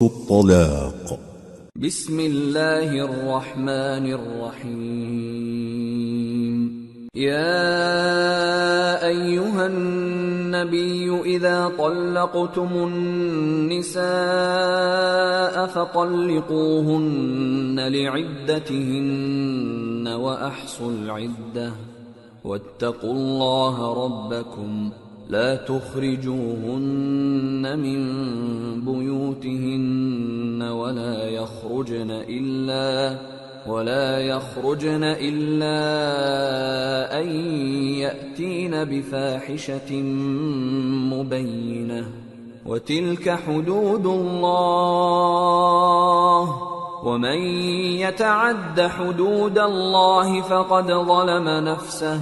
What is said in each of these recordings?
الطلاق بسم اللہ الرحمن الرحیم یا ایہا النبی اذا طلقتم النساء فطلقوهن لعدتهن واحصوا العدة واتقوا الله ربكم لا تخرجوهن من بيوتهن ولا يخرجن إلا أن يأتين بفاحشة مبينة وتلك حدود الله ومن يتعد حدود الله فقد ظلم نفسه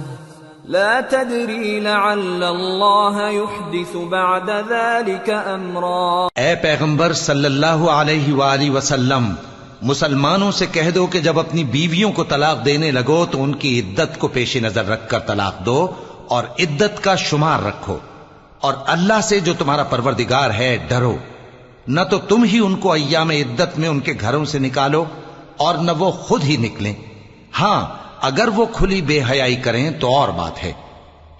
لا تدری لعل اللہ یحدث بعد ذلك امرا۔ اے پیغمبر صلی اللہ علیہ وآلہ وسلم، مسلمانوں سے کہہ دو کہ جب اپنی بیویوں کو طلاق دینے لگو تو ان کی عدت کو پیش نظر رکھ کر طلاق دو اور عدت کا شمار رکھو، اور اللہ سے جو تمہارا پروردگار ہے ڈرو۔ نہ تو تم ہی ان کو ایام عدت میں ان کے گھروں سے نکالو اور نہ وہ خود ہی نکلیں، ہاں اگر وہ کھلی بے حیائی کریں تو اور بات ہے،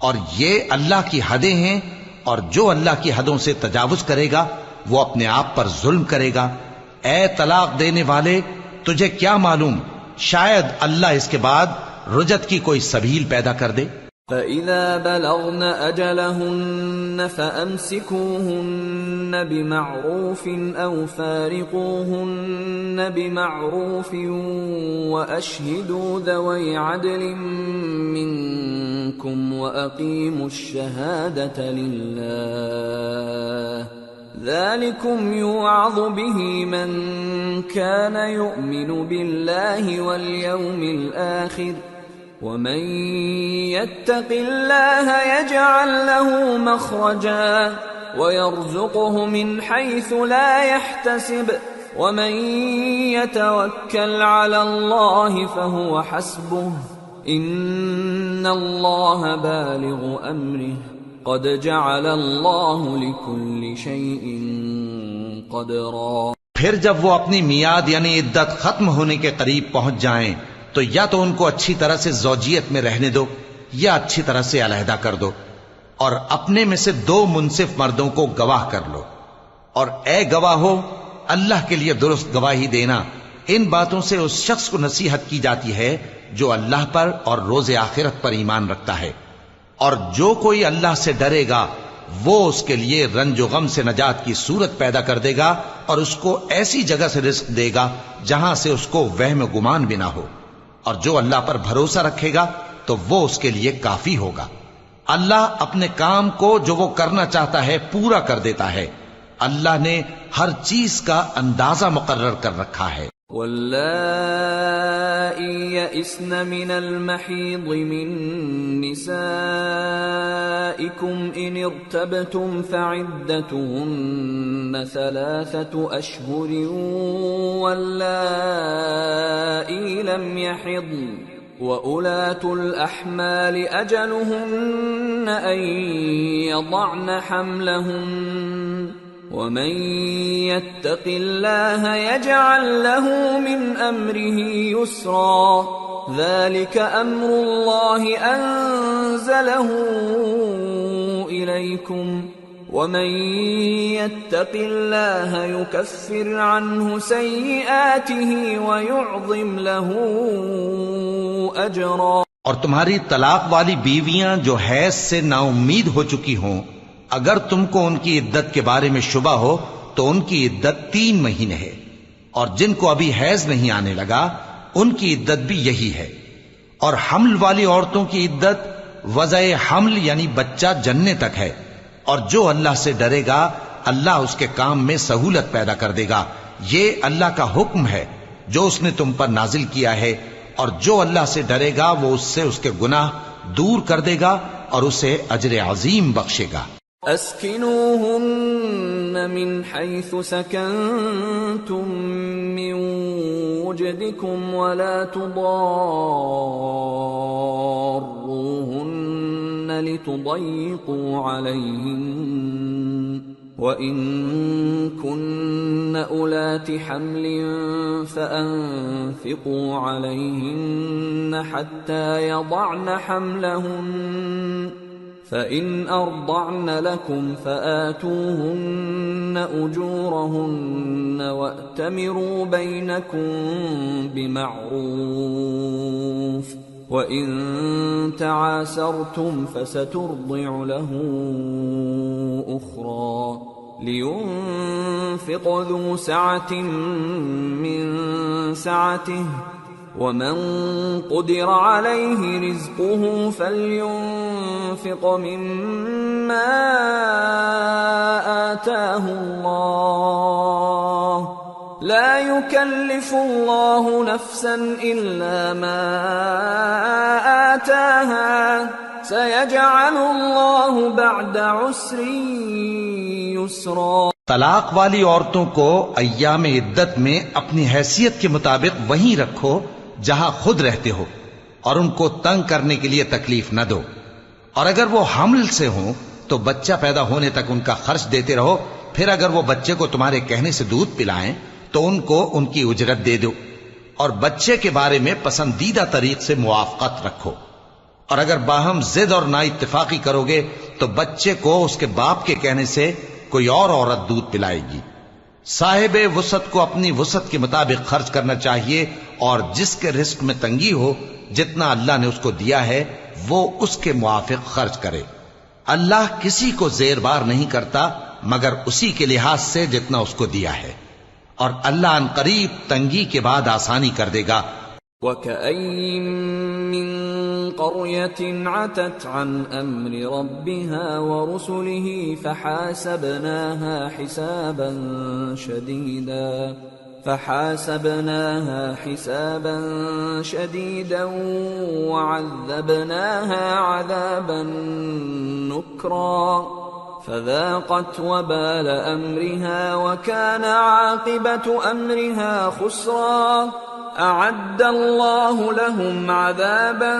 اور یہ اللہ کی حدیں ہیں، اور جو اللہ کی حدوں سے تجاوز کرے گا وہ اپنے آپ پر ظلم کرے گا۔ اے طلاق دینے والے، تجھے کیا معلوم شاید اللہ اس کے بعد رجعت کی کوئی سبیل پیدا کر دے۔ فَإِذَا بَلَغْنَ أَجَلَهُنَّ فَأَمْسِكُوهُنَّ بِمَعْرُوفٍ أَوْ فَارِقُوهُنَّ بِمَعْرُوفٍ وَأَشْهِدُوا ذَوَيْ عَدْلٍ مِّنكُمْ وَأَقِيمُوا الشَّهَادَةَ لِلَّهِ ذَلِكُمْ يُوعَظُ بِهِ مَن كَانَ يُؤْمِنُ بِاللَّهِ وَالْيَوْمِ الْآخِرِ وَمَن يَتَّقِ اللَّهَ يَجْعَل لَّهُ مَخْرَجًا وَيَرْزُقْهُ مِنْ حَيْثُ لَا يَحْتَسِبُ وَمَن يَتَوَكَّلْ عَلَى اللَّهِ فَهُوَ حَسْبُهُ إِنَّ اللَّهَ بَالِغُ أَمْرِهِ قَدْ جَعَلَ اللَّهُ لِكُلِّ شَيْءٍ قَدْرًا۔ پھر جب وہ اپنی میعاد یعنی عدت ختم ہونے کے قریب پہنچ جائیں تو یا تو ان کو اچھی طرح سے زوجیت میں رہنے دو یا اچھی طرح سے علیحدہ کر دو، اور اپنے میں سے 2 منصف مردوں کو گواہ کر لو، اور اے گواہو اللہ کے لیے درست گواہی دینا۔ ان باتوں سے اس شخص کو نصیحت کی جاتی ہے جو اللہ پر اور روز آخرت پر ایمان رکھتا ہے، اور جو کوئی اللہ سے ڈرے گا وہ اس کے لیے رنج و غم سے نجات کی صورت پیدا کر دے گا، اور اس کو ایسی جگہ سے رزق دے گا جہاں سے اس کو وہم و گمان بھی نہ ہو، اور جو اللہ پر بھروسہ رکھے گا تو وہ اس کے لیے کافی ہوگا۔ اللہ اپنے کام کو جو وہ کرنا چاہتا ہے پورا کر دیتا ہے، اللہ نے ہر چیز کا اندازہ مقرر کر رکھا ہے۔ واللائي يئسن من المحيض من نسائكم إن ارتبتم فعدتهن 3 أشهر واللائي لم يحضن وأولاة الأحمال أجلهن أن يضعن حملهن ومن يتق الله يجعل له من امره يسرا ذلك امر الله انزله اليكم ومن يتق الله يكفر عنه سيئاته ويعظم له اجرا۔ اور تمہاری طلاق والی بیویاں جو حیض سے نا امید ہو چکی ہوں، اگر تم کو ان کی عدت کے بارے میں شبہ ہو تو ان کی عدت 3 مہینے ہے، اور جن کو ابھی حیض نہیں آنے لگا ان کی عدت بھی یہی ہے، اور حمل والی عورتوں کی عدت وضع حمل یعنی بچہ جننے تک ہے، اور جو اللہ سے ڈرے گا اللہ اس کے کام میں سہولت پیدا کر دے گا۔ یہ اللہ کا حکم ہے جو اس نے تم پر نازل کیا ہے، اور جو اللہ سے ڈرے گا وہ اس سے اس کے گناہ دور کر دے گا اور اسے اجر عظیم بخشے گا۔ اسکنوہن من حیث سکنتم من وجدکم ولا تضاروہن لتضیقوا علیہن وَإِن كُنَّ أُولَاتِ حَمْلٍ فَأَنفِقُوا عَلَيْهِنَّ حَتَّى يَضَعْنَ حَمْلَهُنَّ فَإِنْ أَرْضَعْنَ لَكُمْ فَآتُوهُنَّ أُجُورَهُنَّ وَأْتَمِرُوا بَيْنَكُمْ بِمَعْرُوفٍ وَإِن تَعَاسَرْتُمْ فَسَتُرْضِعُ لَهُ أُخْرَى لِيُنْفِقْ ذُو سَعَةٍ مِّن سَعَتِهِ وَمَن قُدِرَ عَلَيْهِ رِزْقُهُ فَلْيُنْفِقْ مِمَّا آتَاهُ اللَّهُ لا يكلف الله نفسا إلا ما آتاها سيجعل الله بعد عسر يسرا. طلاق والی عورتوں کو ایام عدت میں اپنی حیثیت کے مطابق وہیں رکھو جہاں خود رہتے ہو، اور ان کو تنگ کرنے کے لیے تکلیف نہ دو، اور اگر وہ حمل سے ہوں تو بچہ پیدا ہونے تک ان کا خرچ دیتے رہو، پھر اگر وہ بچے کو تمہارے کہنے سے دودھ پلائیں تو ان کو ان کی اجرت دے دو، اور بچے کے بارے میں پسندیدہ طریق سے موافقت رکھو، اور اگر باہم ضد اور نا اتفاقی کرو گے تو بچے کو اس کے باپ کے کہنے سے کوئی اور عورت دودھ پلائے گی. صاحب وسعت کو اپنی وسعت کے مطابق خرچ کرنا چاہیے، اور جس کے رزق میں تنگی ہو جتنا اللہ نے اس کو دیا ہے وہ اس کے موافق خرچ کرے. اللہ کسی کو زیر بار نہیں کرتا مگر اسی کے لحاظ سے جتنا اس کو دیا ہے، اور اللہ ان قریب تنگی کے بعد آسانی کر دے گا. وَكَأَيٍّ مِّن قَرْيَةٍ عَتَتْ عَنْ أَمْرِ رَبِّهَا وَرُسُلِهِ فَحَاسَبْنَاهَا حِسَابًا شَدِيدًا وَعَذَّبْنَاهَا عَذَابًا نُكْرًا فذاقت وبال أمرها وكان عاقبة أمرها خسرا. أعد الله لهم عذابا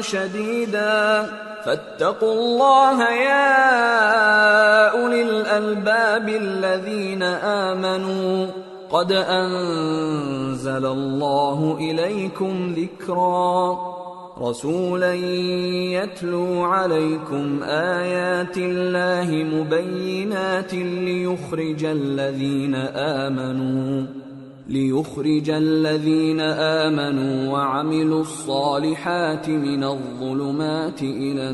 شديدا فاتقوا الله يا أولي الألباب الذين آمنوا قد أنزل الله إليكم ذكرا رسولا يتلو عليكم آيات الله مبينات ليخرج الذين آمنوا وعملوا الصالحات من الظلمات إلى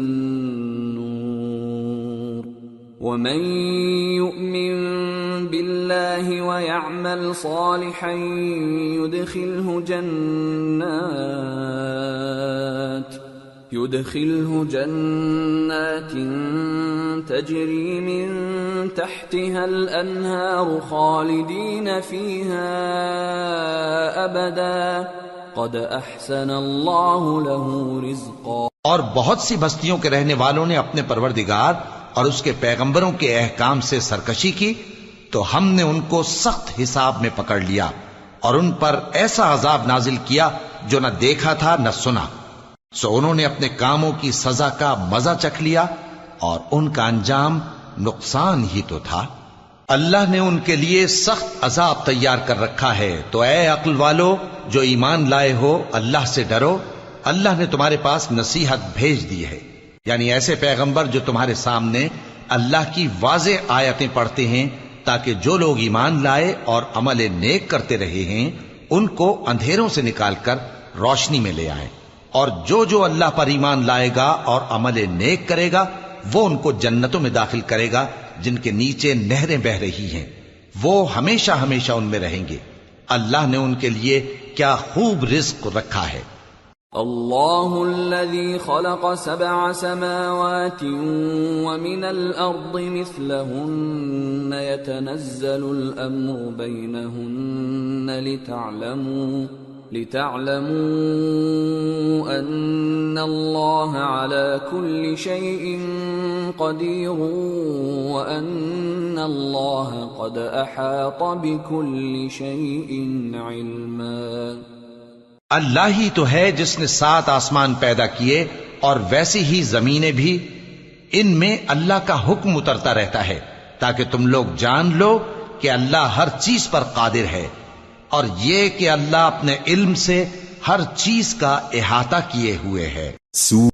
النور ومن يؤمن بالله ويعمل صالحا يدخله جنات تجري من تحتها الأنهار خالدين فيها أبدا قد أحسن الله له رزقا. اور بہت سی بستیوں کے رہنے والوں نے اپنے پروردگار اور اس کے پیغمبروں کے احکام سے سرکشی کی تو ہم نے ان کو سخت حساب میں پکڑ لیا اور ان پر ایسا عذاب نازل کیا جو نہ دیکھا تھا نہ سنا. سو انہوں نے اپنے کاموں کی سزا کا مزہ چکھ لیا اور ان کا انجام نقصان ہی تو تھا. اللہ نے ان کے لیے سخت عذاب تیار کر رکھا ہے. تو اے عقل والو جو ایمان لائے ہو اللہ سے ڈرو. اللہ نے تمہارے پاس نصیحت بھیج دی ہے، یعنی ایسے پیغمبر جو تمہارے سامنے اللہ کی واضح آیتیں پڑھتے ہیں تاکہ جو لوگ ایمان لائے اور عمل نیک کرتے رہے ہیں ان کو اندھیروں سے نکال کر روشنی میں لے آئیں، اور جو اللہ پر ایمان لائے گا اور عمل نیک کرے گا وہ ان کو جنتوں میں داخل کرے گا جن کے نیچے نہریں بہ رہی ہیں، وہ ہمیشہ ہمیشہ ان میں رہیں گے. اللہ نے ان کے لیے کیا خوب رزق رکھا ہے. اللہ الذي خلق 7 سماوات ومن الأرض مثلهن يتنزل الأمر بينهن لتعلموا أن الله على كل شيء قدير وأن الله قد أحاط بكل شيء علما. اللہ ہی تو ہے جس نے 7 آسمان پیدا کیے اور ویسی ہی زمینیں بھی، ان میں اللہ کا حکم اترتا رہتا ہے تاکہ تم لوگ جان لو کہ اللہ ہر چیز پر قادر ہے، اور یہ کہ اللہ اپنے علم سے ہر چیز کا احاطہ کیے ہوئے ہے۔